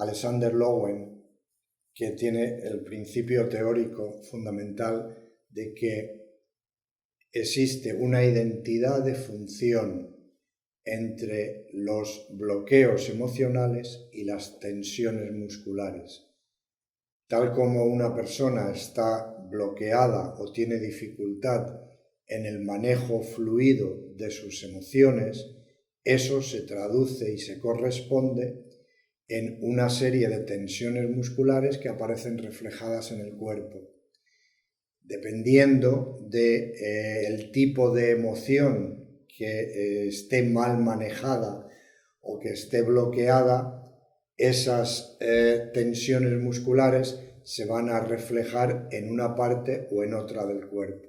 Alexander Lowen, que tiene el principio teórico fundamental de que existe una identidad de función entre los bloqueos emocionales y las tensiones musculares. Tal como una persona está bloqueada o tiene dificultad en el manejo fluido de sus emociones, eso se traduce y se corresponde en una serie de tensiones musculares que aparecen reflejadas en el cuerpo. Dependiendo del tipo de emoción que esté mal manejada o que esté bloqueada, esas tensiones musculares se van a reflejar en una parte o en otra del cuerpo.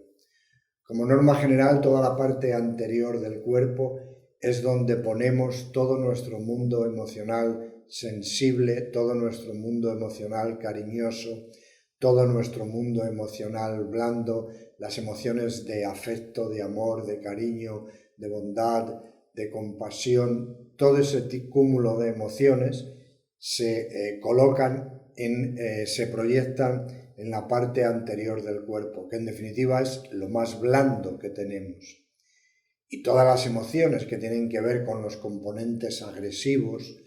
Como norma general, toda la parte anterior del cuerpo es donde ponemos todo nuestro mundo emocional sensible, todo nuestro mundo emocional cariñoso, todo nuestro mundo emocional blando, las emociones de afecto, de amor, de cariño, de bondad, de compasión, todo ese cúmulo de emociones se se proyectan en la parte anterior del cuerpo, que en definitiva es lo más blando que tenemos. Y todas las emociones que tienen que ver con los componentes agresivos,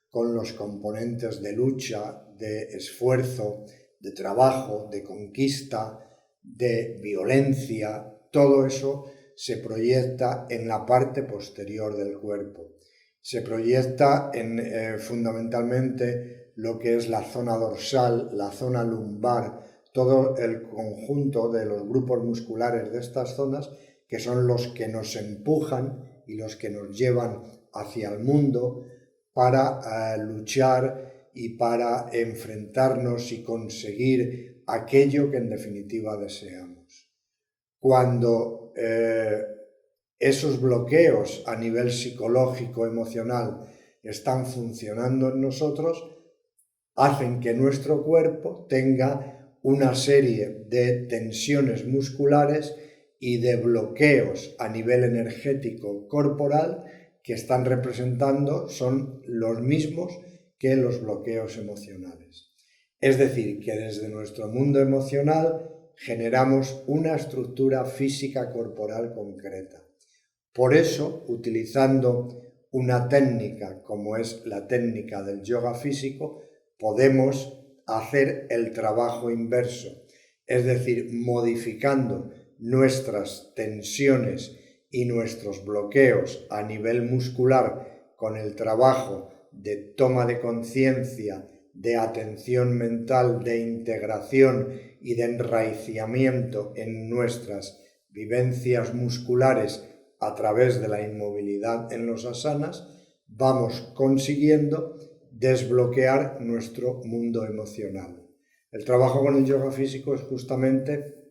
con los componentes de lucha, de esfuerzo, de trabajo, de conquista, de violencia, todo eso se proyecta en la parte posterior del cuerpo. Se proyecta en fundamentalmente lo que es la zona dorsal, la zona lumbar, todo el conjunto de los grupos musculares de estas zonas que son los que nos empujan y los que nos llevan hacia el mundo para luchar y para enfrentarnos y conseguir aquello que en definitiva deseamos. Cuando esos bloqueos a nivel psicológico, emocional, están funcionando en nosotros, hacen que nuestro cuerpo tenga una serie de tensiones musculares y de bloqueos a nivel energético corporal que están representando, son los mismos que los bloqueos emocionales. Es decir, que desde nuestro mundo emocional generamos una estructura física corporal concreta. Por eso, utilizando una técnica como es la técnica del yoga físico, podemos hacer el trabajo inverso, es decir, modificando nuestras tensiones y nuestros bloqueos a nivel muscular con el trabajo de toma de conciencia, de atención mental, de integración y de enraizamiento en nuestras vivencias musculares a través de la inmovilidad en los asanas, vamos consiguiendo desbloquear nuestro mundo emocional. El trabajo con el yoga físico es justamente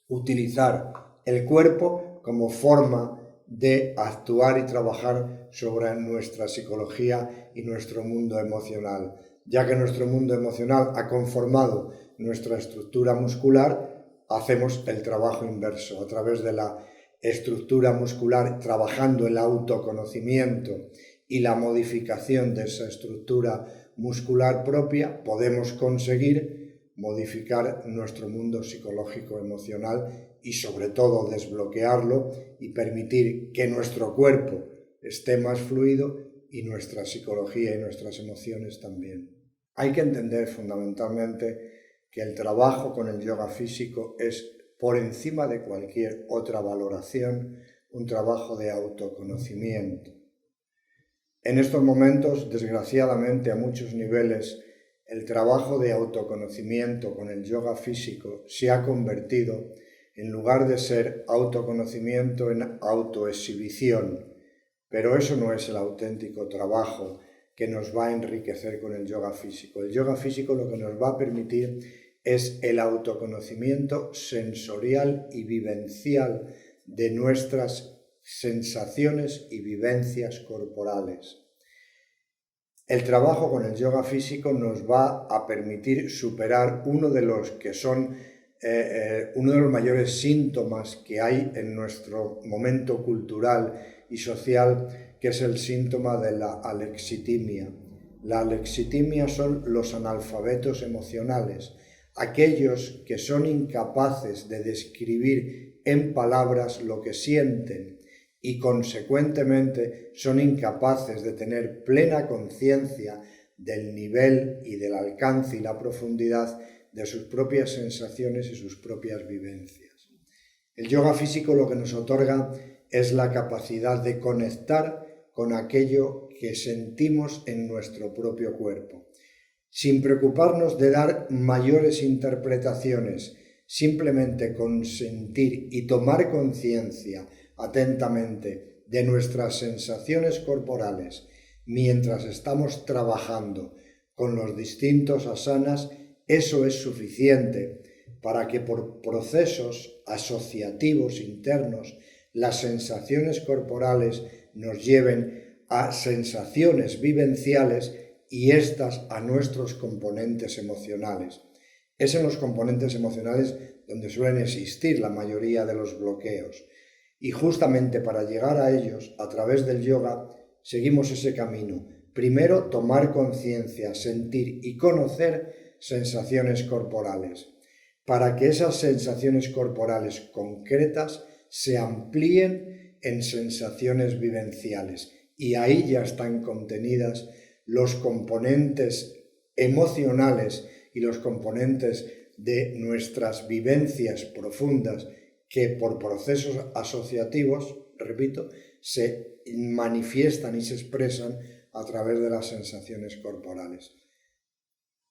utilizar el cuerpo como forma de actuar y trabajar sobre nuestra psicología y nuestro mundo emocional, ya que nuestro mundo emocional ha conformado nuestra estructura muscular, hacemos el trabajo inverso a través de la estructura muscular, trabajando el autoconocimiento y la modificación de esa estructura muscular propia, podemos conseguir modificar nuestro mundo psicológico emocional y sobre todo desbloquearlo y permitir que nuestro cuerpo esté más fluido y nuestra psicología y nuestras emociones también. Hay que entender fundamentalmente que el trabajo con el yoga físico es, por encima de cualquier otra valoración, un trabajo de autoconocimiento. En estos momentos, desgraciadamente, a muchos niveles, el trabajo de autoconocimiento con el yoga físico se ha convertido, en lugar de ser autoconocimiento, en autoexhibición. Pero eso no es el auténtico trabajo que nos va a enriquecer con el yoga físico. El yoga físico lo que nos va a permitir es el autoconocimiento sensorial y vivencial de nuestras sensaciones y vivencias corporales. El trabajo con el yoga físico nos va a permitir superar uno de los mayores síntomas que hay en nuestro momento cultural y social, que es el síntoma de la alexitimia. La alexitimia son los analfabetos emocionales, aquellos que son incapaces de describir en palabras lo que sienten y consecuentemente son incapaces de tener plena conciencia del nivel y del alcance y la profundidad de sus propias sensaciones y sus propias vivencias. El yoga físico lo que nos otorga es la capacidad de conectar con aquello que sentimos en nuestro propio cuerpo, sin preocuparnos de dar mayores interpretaciones, simplemente con sentir y tomar conciencia atentamente de nuestras sensaciones corporales mientras estamos trabajando con los distintos asanas. Eso es suficiente para que por procesos asociativos internos las sensaciones corporales nos lleven a sensaciones vivenciales y estas a nuestros componentes emocionales. Es en los componentes emocionales donde suelen existir la mayoría de los bloqueos. Y justamente para llegar a ellos, a través del yoga, seguimos ese camino. Primero, tomar conciencia, sentir y conocer sensaciones corporales, para que esas sensaciones corporales concretas se amplíen en sensaciones vivenciales. Y ahí ya están contenidas los componentes emocionales y los componentes de nuestras vivencias profundas que por procesos asociativos, repito, se manifiestan y se expresan a través de las sensaciones corporales.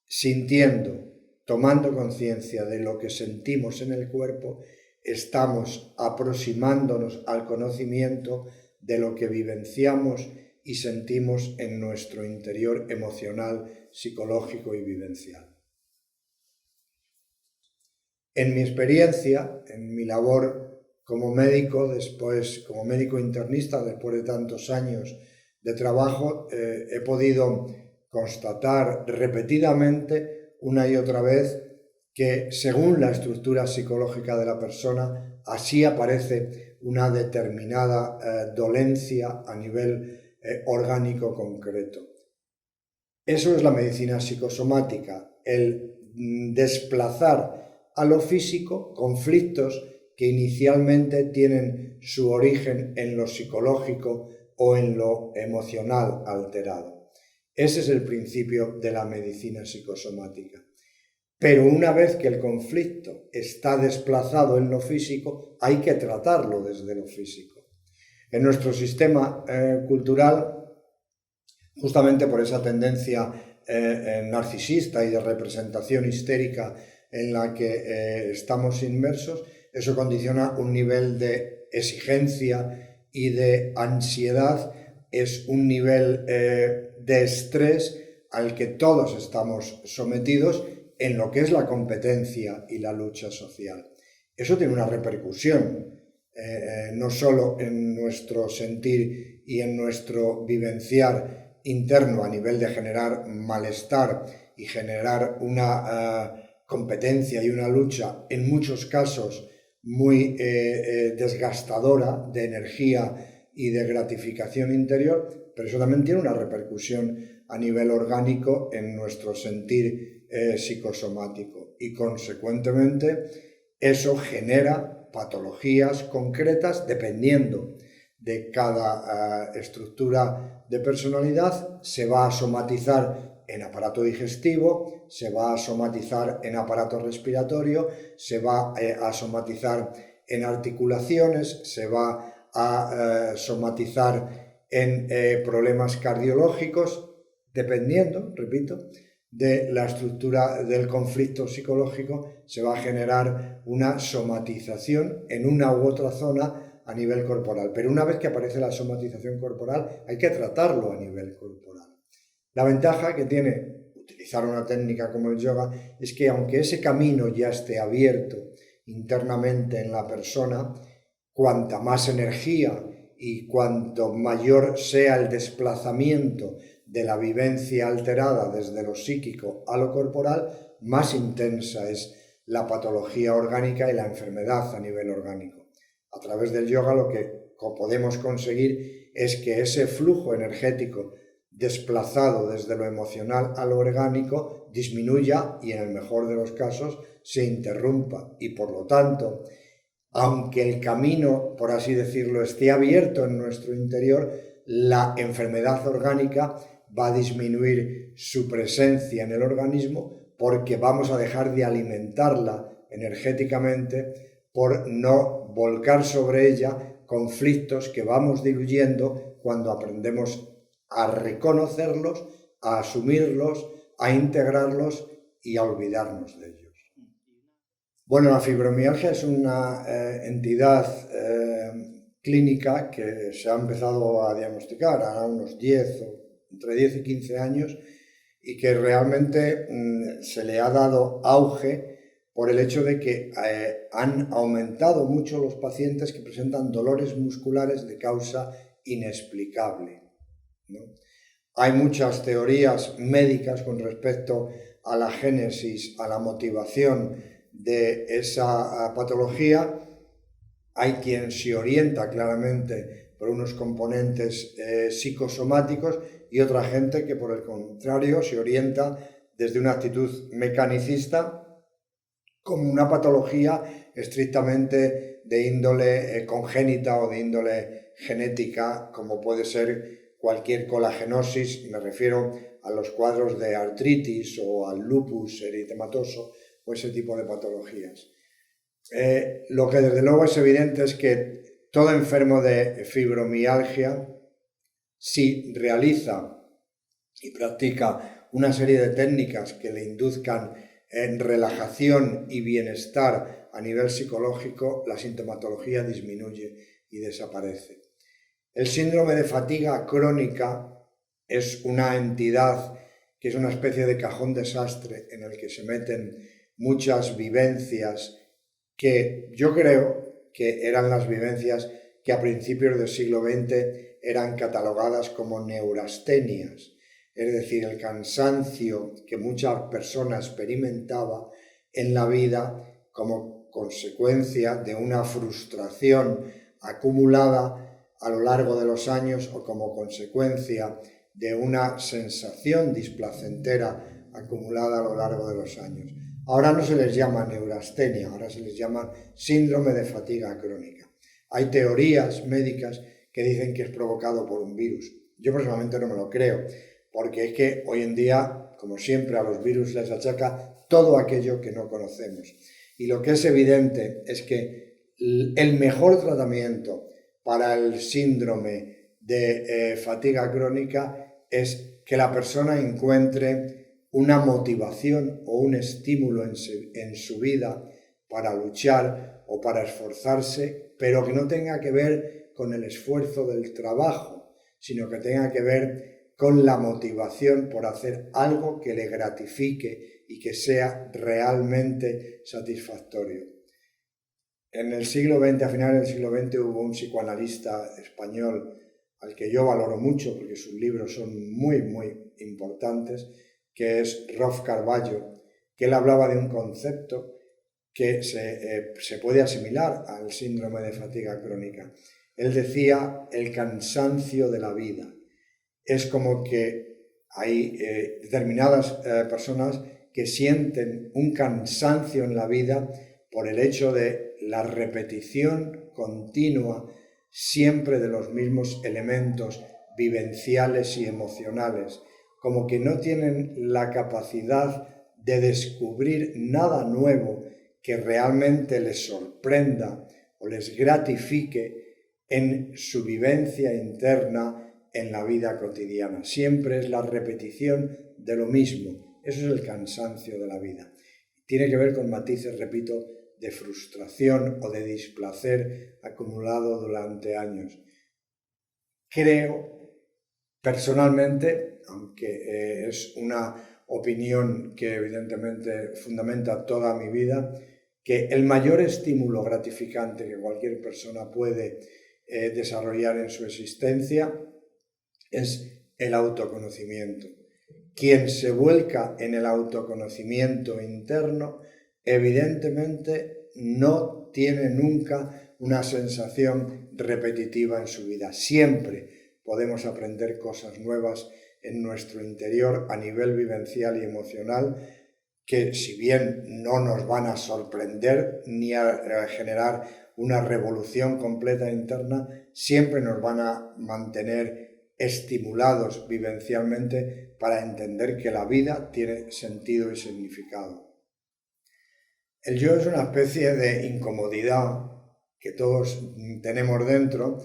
Sintiendo, tomando conciencia de lo que sentimos en el cuerpo, estamos aproximándonos al conocimiento de lo que vivenciamos y sentimos en nuestro interior emocional, psicológico y vivencial. En mi experiencia, en mi labor como médico, después como médico internista, después de tantos años de trabajo, he podido constatar repetidamente una y otra vez que según la estructura psicológica de la persona, así aparece una determinada dolencia a nivel orgánico concreto. Eso es la medicina psicosomática, el desplazar a lo físico conflictos que inicialmente tienen su origen en lo psicológico o en lo emocional alterado. Ese es el principio de la medicina psicosomática. Pero una vez que el conflicto está desplazado en lo físico, hay que tratarlo desde lo físico. En nuestro sistema cultural, justamente por esa tendencia narcisista y de representación histérica en la que estamos inmersos, eso condiciona un nivel de exigencia y de ansiedad, es un nivel de estrés al que todos estamos sometidos en lo que es la competencia y la lucha social. Eso tiene una repercusión, no solo en nuestro sentir y en nuestro vivenciar interno a nivel de generar malestar y generar una competencia y una lucha, en muchos casos muy desgastadora de energía y de gratificación interior, pero eso también tiene una repercusión a nivel orgánico en nuestro sentir psicosomático y consecuentemente eso genera patologías concretas dependiendo de cada estructura de personalidad. Se va a somatizar en aparato digestivo, se va a somatizar en aparato respiratorio, se va a somatizar en articulaciones, se va a somatizar en problemas cardiológicos, dependiendo, repito, de la estructura del conflicto psicológico, se va a generar una somatización en una u otra zona a nivel corporal. Pero una vez que aparece la somatización corporal, hay que tratarlo a nivel corporal. La ventaja que tiene utilizar una técnica como el yoga es que aunque ese camino ya esté abierto internamente en la persona, cuanta más energía y cuanto mayor sea el desplazamiento de la vivencia alterada desde lo psíquico a lo corporal, más intensa es la patología orgánica y la enfermedad a nivel orgánico. A través del yoga lo que podemos conseguir es que ese flujo energético desplazado desde lo emocional a lo orgánico, disminuya y en el mejor de los casos se interrumpa. Y por lo tanto, aunque el camino, por así decirlo, esté abierto en nuestro interior, la enfermedad orgánica va a disminuir su presencia en el organismo porque vamos a dejar de alimentarla energéticamente por no volcar sobre ella conflictos que vamos diluyendo cuando aprendemos a reconocerlos, a asumirlos, a integrarlos y a olvidarnos de ellos. Bueno, la fibromialgia es una entidad clínica que se ha empezado a diagnosticar a unos 10 o entre 10 y 15 años y que realmente se le ha dado auge por el hecho de que han aumentado mucho los pacientes que presentan dolores musculares de causa inexplicable, ¿no? Hay muchas teorías médicas con respecto a la génesis, a la motivación de esa patología. Hay quien se orienta claramente por unos componentes psicosomáticos y otra gente que por el contrario se orienta desde una actitud mecanicista como una patología estrictamente de índole congénita o de índole genética, como puede ser cualquier colagenosis. Me refiero a los cuadros de artritis o al lupus eritematoso o ese tipo de patologías. Lo que desde luego es evidente es que todo enfermo de fibromialgia, si realiza y practica una serie de técnicas que le induzcan en relajación y bienestar a nivel psicológico, la sintomatología disminuye y desaparece. El síndrome de fatiga crónica es una entidad que es una especie de cajón desastre en el que se meten muchas vivencias que yo creo que eran las vivencias que a principios del siglo XX eran catalogadas como neurastenias, es decir, el cansancio que muchas personas experimentaba en la vida como consecuencia de una frustración acumulada a lo largo de los años o como consecuencia de una sensación displacentera acumulada a lo largo de los años. Ahora no se les llama neurastenia, ahora se les llama síndrome de fatiga crónica. Hay teorías médicas que dicen que es provocado por un virus. Yo personalmente no me lo creo, porque es que hoy en día, como siempre, a los virus les achaca todo aquello que no conocemos. Y lo que es evidente es que el mejor tratamiento para el síndrome de fatiga crónica es que la persona encuentre una motivación o un estímulo en su vida para luchar o para esforzarse, pero que no tenga que ver con el esfuerzo del trabajo, sino que tenga que ver con la motivación por hacer algo que le gratifique y que sea realmente satisfactorio. En el siglo XX, a finales del siglo XX, hubo un psicoanalista español al que yo valoro mucho porque sus libros son muy, muy importantes, que es Rolf Carballo, que él hablaba de un concepto que se puede asimilar al síndrome de fatiga crónica. Él decía el cansancio de la vida. Es como que hay determinadas personas que sienten un cansancio en la vida por el hecho de la repetición continua siempre de los mismos elementos vivenciales y emocionales, como que no tienen la capacidad de descubrir nada nuevo que realmente les sorprenda o les gratifique en su vivencia interna en la vida cotidiana. Siempre es la repetición de lo mismo. Eso es el cansancio de la vida. Tiene que ver con matices, repito, de frustración o de displacer acumulado durante años. Creo, personalmente, aunque es una opinión que evidentemente fundamenta toda mi vida, que el mayor estímulo gratificante que cualquier persona puede desarrollar en su existencia es el autoconocimiento. Quien se vuelca en el autoconocimiento interno, evidentemente no tiene nunca una sensación repetitiva en su vida. Siempre podemos aprender cosas nuevas en nuestro interior a nivel vivencial y emocional, que si bien no nos van a sorprender ni a generar una revolución completa interna, siempre nos van a mantener estimulados vivencialmente para entender que la vida tiene sentido y significado. El yo es una especie de incomodidad que todos tenemos dentro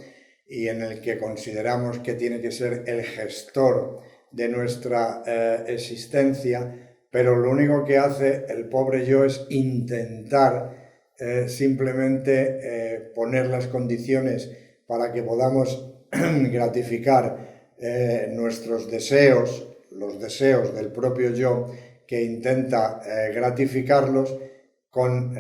y en el que consideramos que tiene que ser el gestor de nuestra existencia, pero lo único que hace el pobre yo es intentar simplemente poner las condiciones para que podamos gratificar nuestros deseos, los deseos del propio yo, que intenta gratificarlos con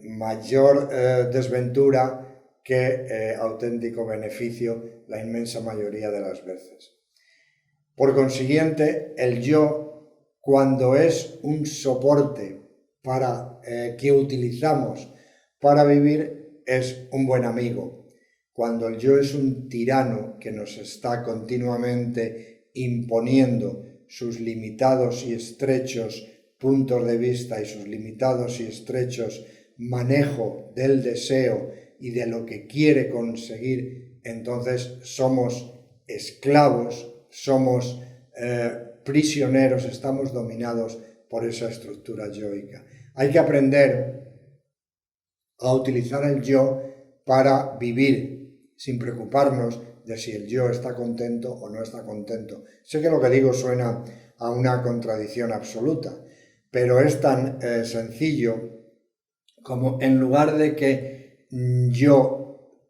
mayor desventura que auténtico beneficio la inmensa mayoría de las veces. Por consiguiente, el yo, cuando es un soporte que utilizamos para vivir, es un buen amigo. Cuando el yo es un tirano que nos está continuamente imponiendo sus limitados y estrechos puntos de vista y sus limitados y estrechos manejo del deseo y de lo que quiere conseguir, entonces somos esclavos, somos prisioneros, estamos dominados por esa estructura yoica. Hay que aprender a utilizar el yo para vivir sin preocuparnos de si el yo está contento o no está contento. Sé que lo que digo suena a una contradicción absoluta, pero es tan sencillo como en lugar de que yo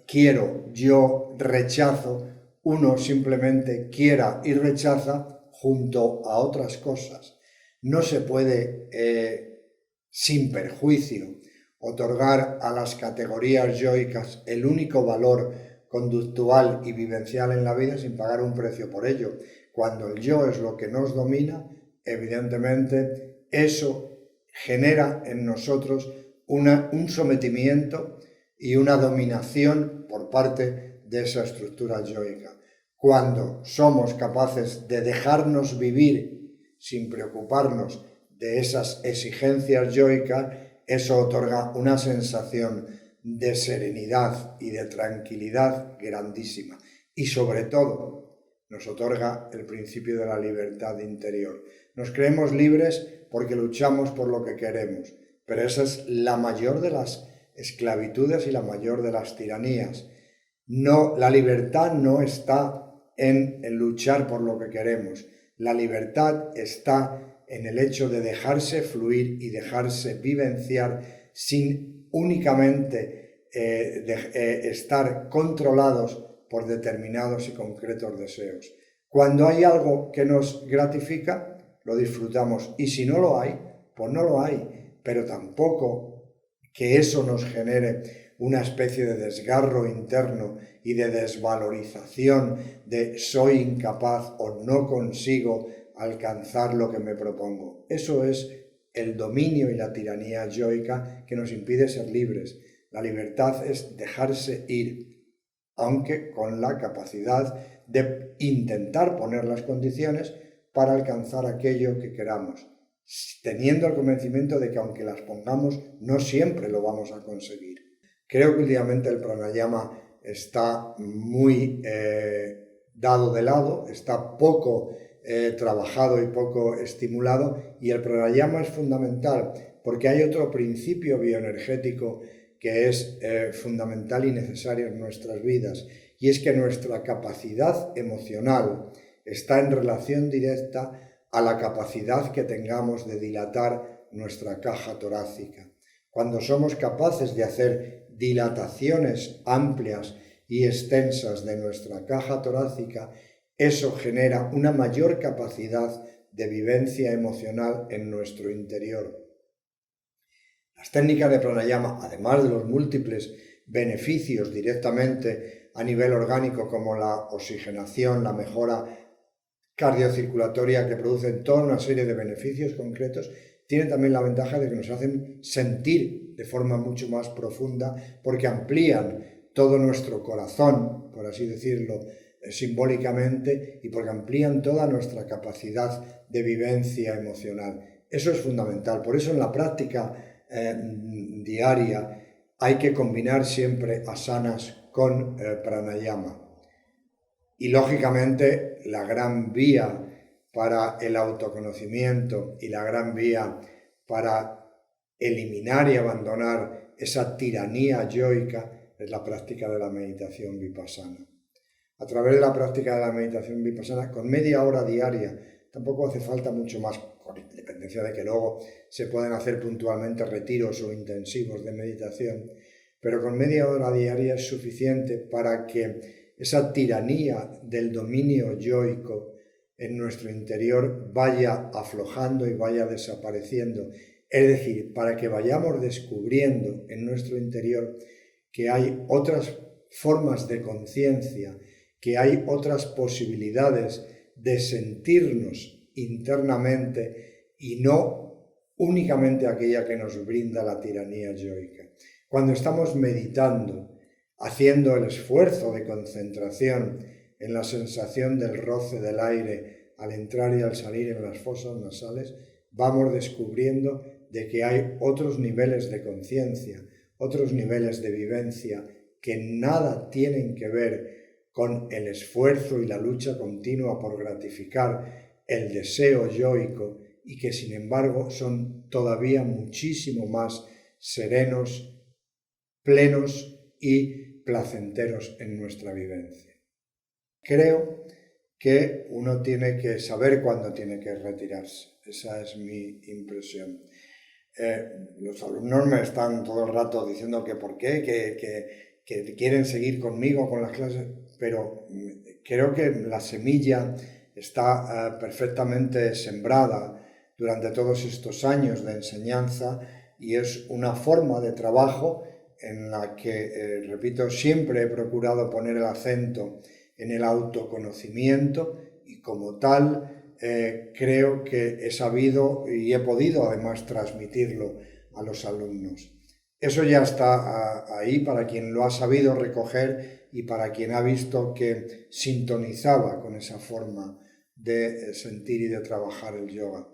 quiero, yo rechazo, uno simplemente quiera y rechaza junto a otras cosas. No se puede, sin perjuicio, otorgar a las categorías yoicas el único valor conductual y vivencial en la vida sin pagar un precio por ello. Cuando el yo es lo que nos domina, evidentemente eso genera en nosotros un sometimiento y una dominación por parte de esa estructura yoica. Cuando somos capaces de dejarnos vivir sin preocuparnos de esas exigencias yoicas, eso otorga una sensación de serenidad y de tranquilidad grandísima. Y sobre todo, nos otorga el principio de la libertad interior. Nos creemos libres porque luchamos por lo que queremos, pero esa es la mayor de las esclavitudes y la mayor de las tiranías. No, la libertad no está en luchar por lo que queremos. La libertad está en el hecho de dejarse fluir y dejarse vivenciar sin únicamente estar controlados por determinados y concretos deseos. Cuando hay algo que nos gratifica, lo disfrutamos, y si no lo hay, pues no lo hay, pero tampoco que eso nos genere una especie de desgarro interno y de desvalorización de soy incapaz o no consigo alcanzar lo que me propongo. Eso es el dominio y la tiranía yoica que nos impide ser libres. La libertad es dejarse ir, aunque con la capacidad de intentar poner las condiciones para alcanzar aquello que queramos, teniendo el convencimiento de que aunque las pongamos, no siempre lo vamos a conseguir. Creo que últimamente el pranayama está muy dado de lado, está poco trabajado y poco estimulado, y el pranayama es fundamental porque hay otro principio bioenergético que es fundamental y necesario en nuestras vidas, y es que nuestra capacidad emocional está en relación directa a la capacidad que tengamos de dilatar nuestra caja torácica. Cuando somos capaces de hacer dilataciones amplias y extensas de nuestra caja torácica, eso genera una mayor capacidad de vivencia emocional en nuestro interior. Las técnicas de pranayama, además de los múltiples beneficios directamente a nivel orgánico como la oxigenación, la mejora cardiocirculatoria que producen toda una serie de beneficios concretos, tienen también la ventaja de que nos hacen sentir de forma mucho más profunda porque amplían todo nuestro corazón, por así decirlo, simbólicamente y porque amplían toda nuestra capacidad de vivencia emocional. Eso es fundamental. Por eso en la práctica diaria hay que combinar siempre asanas con pranayama. Y lógicamente la gran vía para el autoconocimiento y la gran vía para eliminar y abandonar esa tiranía yoica es la práctica de la meditación vipassana. A través de la práctica de la meditación vipassana, con media hora diaria, tampoco hace falta mucho más, con independencia de que luego se pueden hacer puntualmente retiros o intensivos de meditación, pero con media hora diaria es suficiente para que esa tiranía del dominio yoico en nuestro interior vaya aflojando y vaya desapareciendo. Es decir, para que vayamos descubriendo en nuestro interior que hay otras formas de conciencia, que hay otras posibilidades de sentirnos internamente y no únicamente aquella que nos brinda la tiranía yoica. Cuando estamos meditando, haciendo el esfuerzo de concentración en la sensación del roce del aire al entrar y al salir en las fosas nasales, vamos descubriendo de que hay otros niveles de conciencia, otros niveles de vivencia que nada tienen que ver con el esfuerzo y la lucha continua por gratificar el deseo yoico y que sin embargo son todavía muchísimo más serenos, plenos y placenteros en nuestra vivencia. Creo que uno tiene que saber cuándo tiene que retirarse. Esa es mi impresión. Los alumnos me están todo el rato diciendo que por qué, que quieren seguir conmigo con las clases, pero creo que la semilla está perfectamente sembrada durante todos estos años de enseñanza y es una forma de trabajo en la que, repito, siempre he procurado poner el acento en el autoconocimiento y como tal creo que he sabido y he podido además transmitirlo a los alumnos. Eso ya está ahí para quien lo ha sabido recoger y para quien ha visto que sintonizaba con esa forma de sentir y de trabajar el yoga.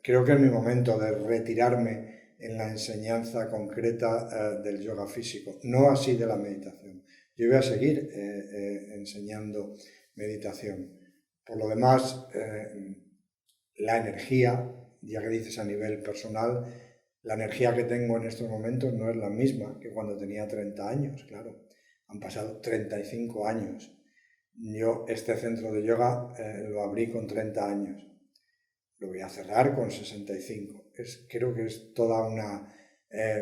Creo que es mi momento de retirarme en la enseñanza concreta del yoga físico, no así de la meditación. Yo voy a seguir enseñando meditación. Por lo demás, la energía, ya que dices a nivel personal, la energía que tengo en estos momentos no es la misma que cuando tenía 30 años, claro. Han pasado 35 años. Yo este centro de yoga lo abrí con 30 años. Lo voy a cerrar con 65. Creo que es toda una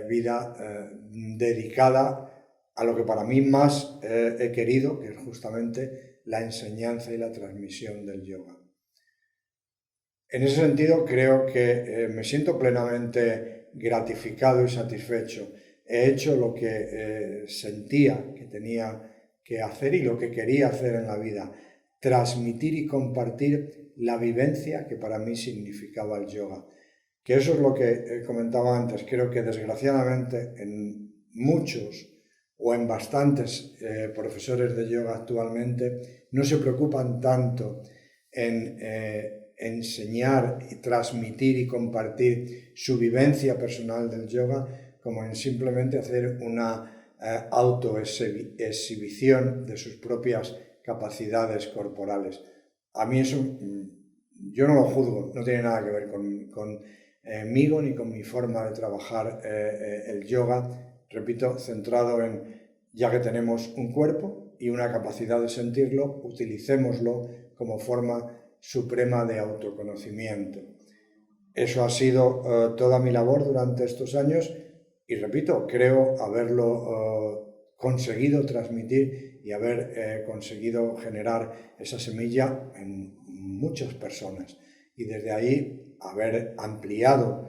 vida dedicada a lo que para mí más he querido, que es justamente la enseñanza y la transmisión del yoga. En ese sentido creo que me siento plenamente gratificado y satisfecho. He hecho lo que sentía que tenía que hacer y lo que quería hacer en la vida, transmitir y compartir la vivencia que para mí significaba el yoga. Que eso es lo que comentaba antes. Creo que desgraciadamente en muchos o en bastantes profesores de yoga actualmente no se preocupan tanto en enseñar y transmitir y compartir su vivencia personal del yoga como en simplemente hacer una autoexhibición de sus propias capacidades corporales. A mí eso, yo no lo juzgo, no tiene nada que ver conmigo ni con mi forma de trabajar el yoga, repito, centrado en, ya que tenemos un cuerpo y una capacidad de sentirlo, utilicémoslo como forma suprema de autoconocimiento. Eso ha sido toda mi labor durante estos años y repito, creo haberlo conseguido transmitir y haber conseguido generar esa semilla en muchas personas y desde ahí haber ampliado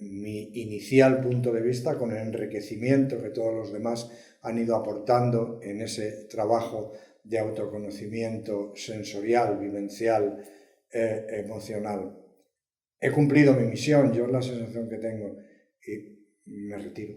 mi inicial punto de vista con el enriquecimiento que todos los demás han ido aportando en ese trabajo de autoconocimiento sensorial, vivencial, emocional. He cumplido mi misión, yo es la sensación que tengo y me retiro.